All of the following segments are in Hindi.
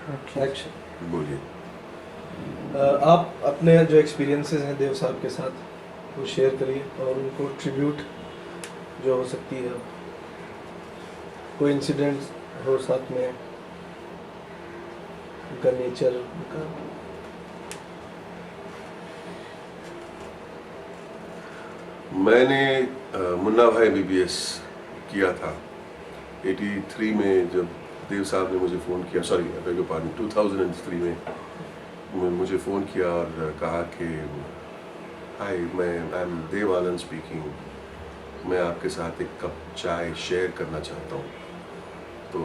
एक्शन। बोलिए। आप अपने जो एक्सपीरियंसेस हैं देव साहब के साथ वो शेयर करिए और उनको ट्रिब्यूट जो हो सकती है, कोई इंसिडेंट हो साथ में, उनका नेचर, उनका मैंने मुन्ना भाई बीबीएस किया था 83 में, जब देव साहब ने मुझे फ़ोन किया, sorry I beg your pardon, 2003 में मुझे फ़ोन किया और कहा कि हाय, I am Dev Anand speaking, मैं आपके साथ एक कप चाय शेयर करना चाहता हूँ। तो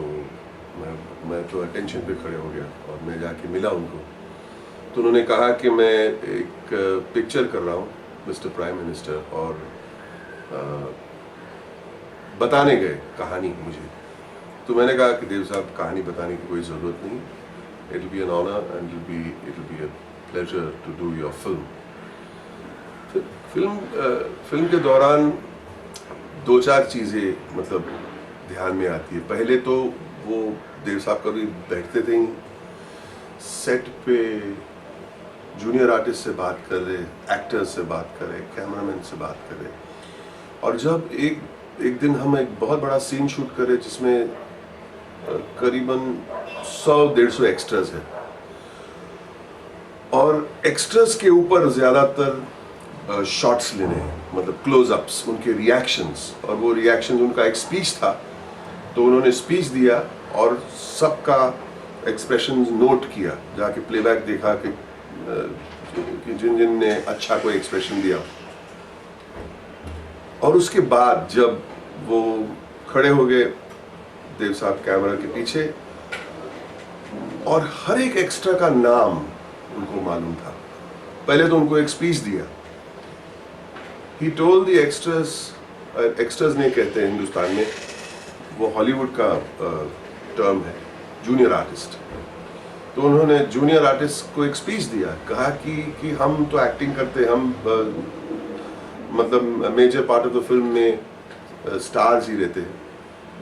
मैं तो अटेंशन पे खड़े हो गया और मैं जाके मिला उनको। तो उन्होंने कहा कि मैं एक पिक्चर कर रहा हूँ मिस्टर प्राइम मिनिस्टर, और बताने गए कहानी मुझे। तो मैंने कहा कि देव साहब, कहानी बताने की कोई ज़रूरत नहीं, it will be an honour and it will be a pleasure to do your film. Film के दौरान दो चार चीज़ें मतलब ध्यान में आती है। पहले तो वो देव साहब कभी बैठते थे ही सेट पे, जूनियर आर्टिस्ट से बात कर रहे, एक्टर्स से बात कर रहे, कैमरामैन से बात कर रहे। और जब एक दिन हम एक बहुत बड़ा सीन शूट कर रहे जिसमें करीबन 100-150 एक्स्ट्रास हैं, और एक्स्ट्रास के ऊपर ज़्यादातर शॉट्स लेने हैं, मतलब क्लोजअप्स, उनके रिएक्शंस। और वो रिएक्शन, उनका एक स्पीच था, तो उन्होंने स्पीच दिया और सबका एक्सप्रेशन नोट किया, जाके प्लेबैक देखा कि जिन जिन ने अच्छा कोई एक्सप्रेशन दिया। और उसके बाद जब वो खड़े हो गए देव साहब कैमरा के पीछे, और हर एक एक्स्ट्रा का नाम उनको मालूम था। पहले तो उनको एक स्पीच दिया, he told the extras, extras नहीं कहते हैं हिंदुस्तान में, वो हॉलीवुड का टर्म है, जूनियर आर्टिस्ट। तो उन्होंने जूनियर आर्टिस्ट को एक स्पीच दिया, कहा कि हम तो एक्टिंग करते, हम मतलब major part of the film में स्टार्स ही रहते हैं,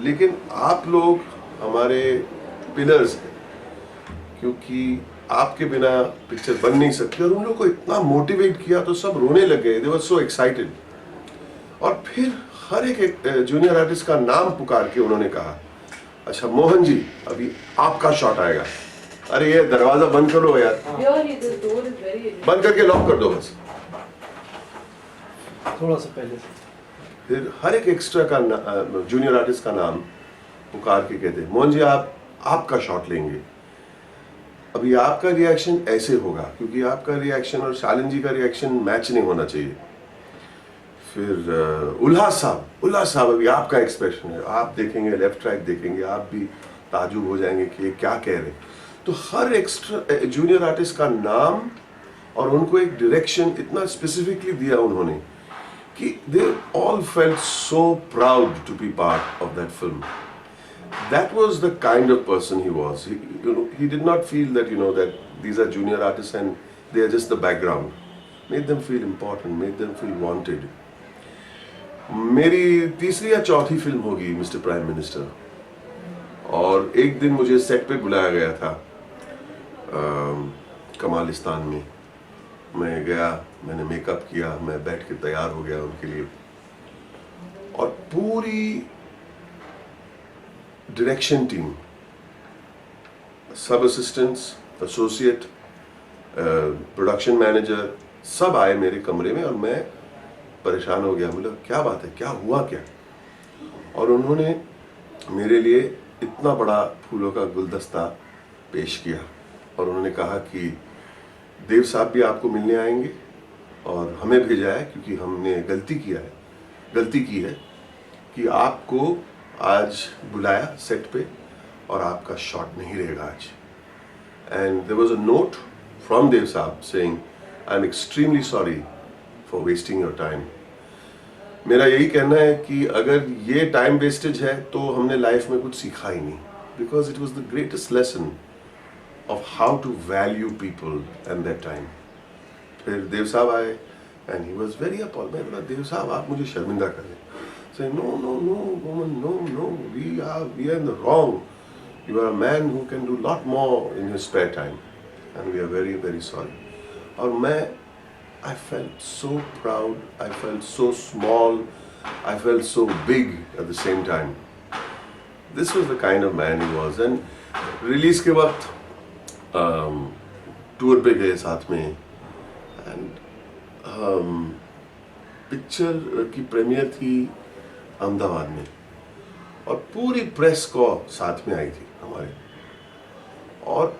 लेकिन आप लोग हमारे पिलर्स हैं, क्योंकि आपके बिना पिक्चर बन नहीं सकती। और उन लोगों को इतना मोटिवेट किया तो सब रोने लगे, दे वर सो एक्साइटेड। और फिर हर एक जूनियर आर्टिस्ट का नाम पुकार के उन्होंने कहा, अच्छा मोहन जी, अभी आपका शॉट आएगा। अरे ये दरवाजा बंद करो यार, बंद करके लॉक कर दो बस। थोड़ा सा पहले से फिर हर एक एक्स्ट्रा का जूनियर आर्टिस्ट का नाम पुकार के कहते, मोहन जी आपका शॉट लेंगे, अभी आपका रिएक्शन ऐसे होगा, क्योंकि आपका रिएक्शन और शालिन जी का रिएक्शन मैच नहीं होना चाहिए। फिर उल्लास साहब अभी आपका एक्सप्रेशन है, आप देखेंगे, लेफ्ट राइट देखेंगे, आप भी ताजुब हो जाएंगे कि ये क्या कह रहे हैं। तो हर एक्स्ट्रा जूनियर आर्टिस्ट का नाम और उनको एक डायरेक्शन इतना स्पेसिफिकली दिया उन्होंने कि they all felt so proud to be part of that film. That was the kind of person he was. He did not feel that that these are junior artists and they are just the background. Made them feel important, made them feel wanted. मेरी तीसरी या चौथी फिल्म होगी मिस्टर प्राइम मिनिस्टर, और एक दिन मुझे सेट पे बुलाया गया था कमालिस्तान में. मैं गया, मैंने मेकअप किया, मैं बैठ के तैयार हो गया उनके लिए, और पूरी डायरेक्शन टीम, सब असिस्टेंट्स, एसोसिएट, प्रोडक्शन मैनेजर, सब आए मेरे कमरे में, और मैं परेशान हो गया. बोला क्या बात है, क्या हुआ क्या? और उन्होंने मेरे लिए इतना बड़ा फूलों का गुलदस्ता पेश किया, और उन्होंने कहा कि देव साहब भी आपको मिलने आएंगे, और हमें भेजा है क्योंकि हमने गलती की है कि आपको आज बुलाया सेट पे और आपका शॉट नहीं रहेगा आज. And there was a note from Dev साहब saying I am extremely sorry for wasting your time. मेरा यही कहना है कि अगर ये टाइम वेस्टेज है तो हमने लाइफ में कुछ सीखा ही नहीं, because it was the greatest lesson of how to value people and that time. फिर देव साहब आए and he was very appall. मैं बोला देव साहब आप मुझे शर्मिंदा कर रहे हैं. Say no, woman, no, we are in the wrong. You are a man who can do lot more in his spare time, and we are very very sorry. और मैं I felt so proud, I felt so small, I felt so big at the same time. This was the kind of man he was. And release के वक्त टूर पे गए साथ में, and पिक्चर की प्रीमियर थी अहमदाबाद में, और पूरी प्रेस को साथ में आई थी हमारे, और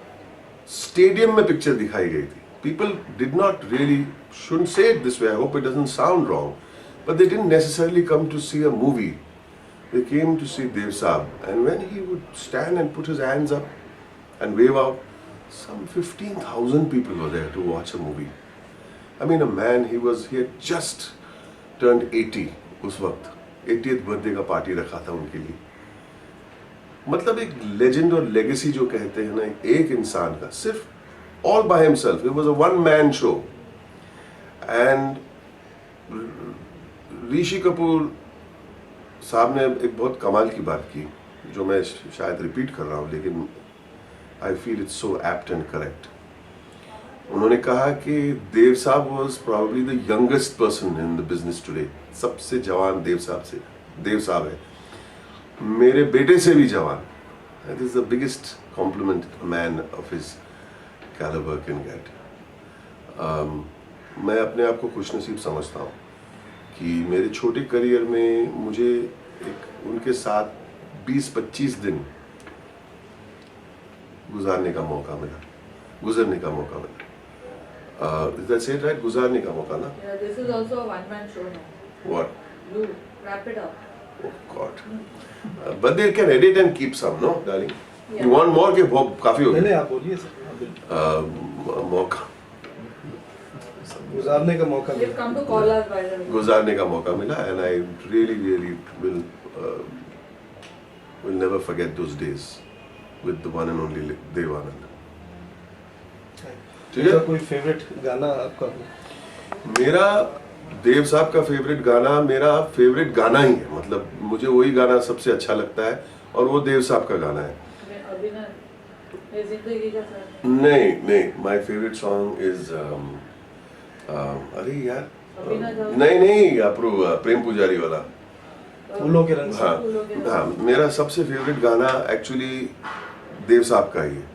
स्टेडियम में पिक्चर दिखाई गई थी. People did not really, shouldn't say it this way, I hope it doesn't sound wrong, but they didn't necessarily come to see a movie. They came to see Dev Saab, and when he would stand and put his hands up and wave out, some 15,000 people were there to watch a movie. I mean, a man, he had just turned 80 उस वक्त, 80th birthday का पार्टी रखा था उनके लिए. मतलब एक लेजेंड और लेगेसी जो कहते हैं ना, एक इंसान का, सिर्फ all by himself. It was a one-man show. And Rishi Kapoor साहब ने एक बहुत कमाल की बात की, जो मैं शायद रिपीट कर रहा हूँ, लेकिन I feel it's so apt and correct. उन्होंने कहा कि देव साहब was probably the youngest person in the business today. सबसे जवान देव साहब है, मेरे बेटे से भी जवान. That is the biggest compliment a man of his caliber can get. मैं अपने आप को खुशनसीब समझता हूँ कि मेरे छोटे करियर में मुझे एक उनके साथ 20-25 दिन गुजरने का मौका मिला. Is that said right? गुजारने का मौका ना? Yeah, this is also a one-man show now. What? You wrap it up. Oh God. But they can edit and keep some, no, darling? Yeah. You want more? के बहुत काफी हो नहीं गया. आप बोलिए सर. मौका गुजारने का मौका You've come to call us by the way. गुजारने का मौका मिला, and I really will never forget those days with the one and only Dev Anand. ठीक है? मेरा कोई फेवरेट गाना आपका हो? मेरा देव साहब का फेवरेट गाना मेरा फेवरेट गाना ही है. मतलब मुझे वही गाना सबसे अच्छा लगता है, और वो देव साहब का गाना है. अभिनय जिंदगी का सर. नहीं, माय फेवरेट सॉन्ग इज अरे यार, अभिनय जाओ. नहीं अप्रू प्रेम पुजारी वाला. फूलों के रंग से. हाँ, मेरा सबसे फेवरेट गाना एक्चुअली देव साहब का ही है.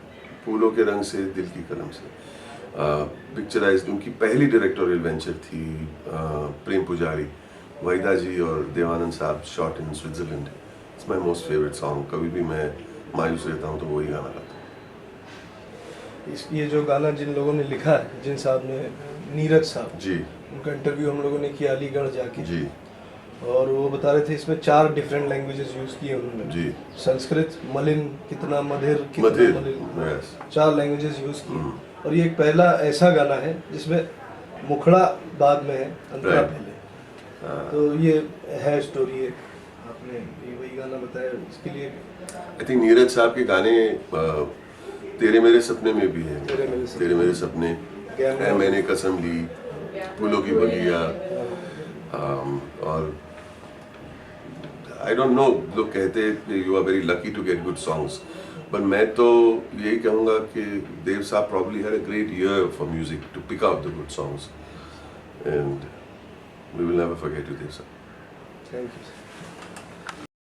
फूलों के रंग से दिल की कलम से पिक्चराइज उनकी पहली डायरेक्टोरियल वेंचर थी. प्रेम पुजारी, वहीदा जी और देवानंद साहब shot in Switzerland. It's my most favourite song. कभी भी मैं मायूस रहता हूँ तो वही गाना गाता हूँ. ये जो गाना जिन लोगों ने लिखा है, जिन साहब ने, नीरज साहब जी उनका इंटरव्यू हम लोगों ने किया अलीगढ़ जाके, जी और वो बता रहे थे इसमें 4 डिफरेंट लैंग्वेजेस यूज किए उन्होंने. जी. संस्कृत, मलिन, कितना मधिर, कितना मधिर, मलिन, yes. 4 लैंग्वेजेस यूज किए. और ये एक पहला ऐसा गाना है जिसमें मुखड़ा बाद में है, अंतरा Right. पहले. तो ये है स्टोरी. एक आपने ये वही गाना बताया इसके लिए. आई थिंक नीरज साहब के गाने तेरे मेरे सपने में भी है. तेरे मेरे सपने है, मैंने कसम ली, फूलों की बगिया, और आई डोंट नो, लोग कहते हैं you are very lucky to get good songs, पर मैं तो यही कहूँगा कि देव साहब probably had a great year for music to pick out the good songs, and we will never forget you, Dev साहब. Thank you.